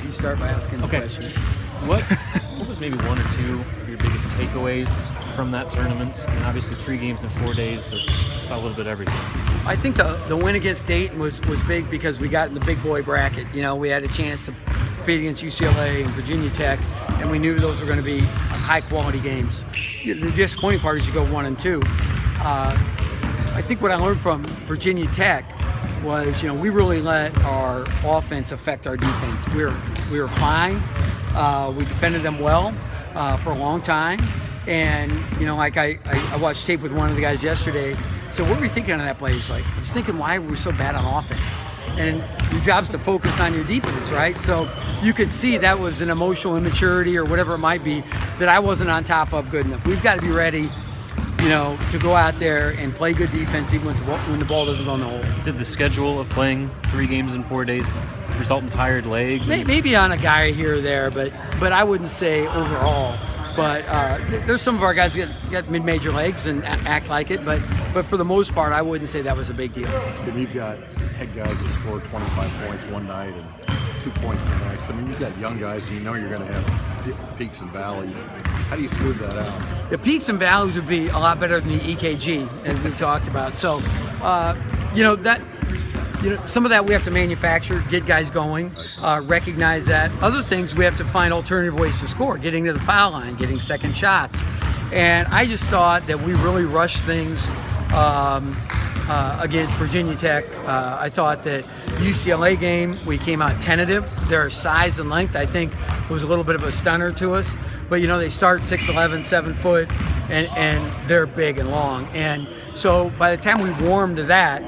You start by asking the questions. What was maybe one or two of your biggest takeaways from that tournament? And obviously 3 games in 4 days, so saw a little bit of everything. I think the win against Dayton was big because we got in the big boy bracket. You know, we had a chance to compete against UCLA and Virginia Tech, and we knew those were going to be high-quality games. The disappointing part is you go 1 and 2. I think what I learned from Virginia Tech was, you know, we really let our offense affect our defense. We were fine. We defended them well for a long time. And, you know, like I watched tape with one of the guys yesterday. So what were you thinking on that play? He's like, I was thinking, why were we so bad on offense? And your job's to focus on your defense, right? So you could see that was an emotional immaturity or whatever it might be that I wasn't on top of good enough. We've got to be ready, you know, to go out there and play good defense even when the ball doesn't go in the hole. Did the schedule of playing 3 games in 4 days result in tired legs? Maybe on a guy here or there, but I wouldn't say overall. But there's some of our guys that got mid-major legs and act like it, but for the most part, I wouldn't say that was a big deal. And you've got head guys that scored 25 points one night and 2 points the next. I mean, you've got young guys, and you know you're going to have peaks and valleys. How do you smooth that out? The peaks and valleys would be a lot better than the EKG, as we've talked about. So, some of that we have to manufacture, get guys going, recognize that. Other things we have to find alternative ways to score, getting to the foul line, getting second shots. And I just thought that we really rushed things against Virginia Tech. I thought that UCLA game, we came out tentative. Their size and length, I think, was a little bit of a stunner to us. But, you know, they start 6'11", 7 foot, and they're big and long. And so by the time we warmed to that,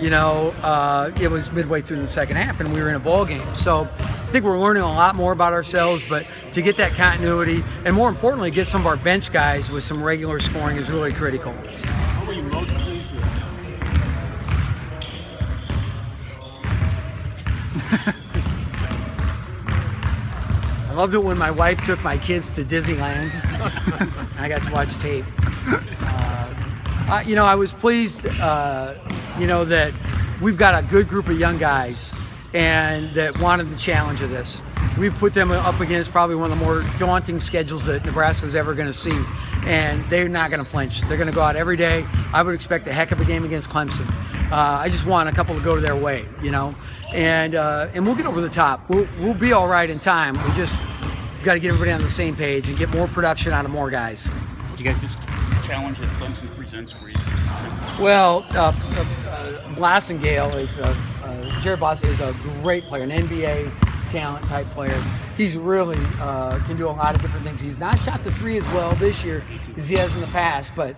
you know, it was midway through the second half, and we were in a ball game. So I think we're learning a lot more about ourselves, but to get that continuity, and more importantly, get some of our bench guys with some regular scoring is really critical. What were you most pleased with? I loved it when my wife took my kids to Disneyland. I got to watch tape. I was pleased, that we've got a good group of young guys and that wanted the challenge of this. We've put them up against probably one of the more daunting schedules that Nebraska's ever going to see, and they're not going to flinch. They're going to go out every day. I would expect a heck of a game against Clemson. I just want a couple to go their way, and we'll get over the top. We'll be all right in time. We just got to get everybody on the same page and get more production out of more guys. What's the biggest challenge that Clemson presents for you? Well, Blassingale Jared Blass is a great player, an NBA talent type player. He's really can do a lot of different things. He's not shot the 3 as well this year as he has in the past, but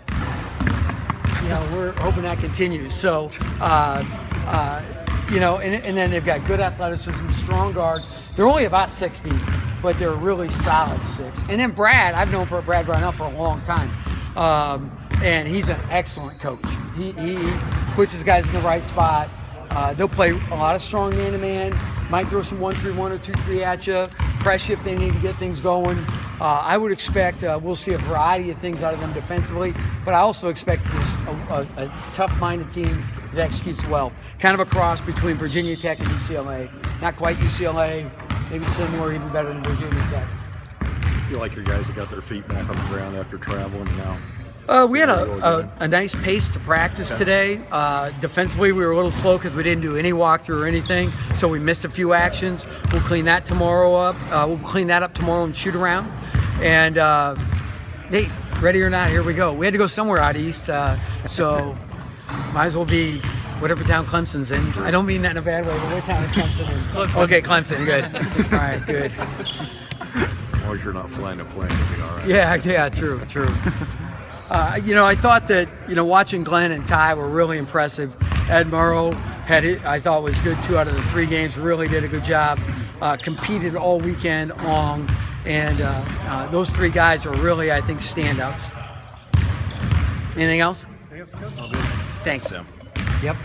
we're hoping that continues. So, and then they've got good athleticism, strong guards. They're only about 60, but they're a really solid 6. And then Brad, I've known Brad Brownell for a long time. And he's an excellent coach. He puts his guys in the right spot. They'll play a lot of strong man-to-man, might throw some 1-3-1 or 2-3 at you, press you if they need to get things going. I would expect we'll see a variety of things out of them defensively, but I also expect a tough-minded team that executes well. Kind of a cross between Virginia Tech and UCLA. Not quite UCLA, maybe similar, even better than Virginia Tech. I feel like your guys have got their feet back on the ground after traveling now. We had a nice pace to practice today. Defensively, we were a little slow because we didn't do any walkthrough or anything, so we missed a few actions. We'll clean that tomorrow up. We'll clean that up tomorrow and shoot around. And, hey, ready or not, here we go. We had to go somewhere out east, so might as well be whatever town Clemson's in. I don't mean that in a bad way, but what town is Clemson in? Clemson. Okay, Clemson, good. All right, good. As long as you're not flying a plane, you'll be all right. Yeah, true. I thought that, watching Glenn and Ty were really impressive. Ed Murrow I thought was good 2 out of the 3 games, really did a good job. Competed all weekend long, and those 3 guys are really, I think, standouts. Anything else? Thanks. Sam. Yep.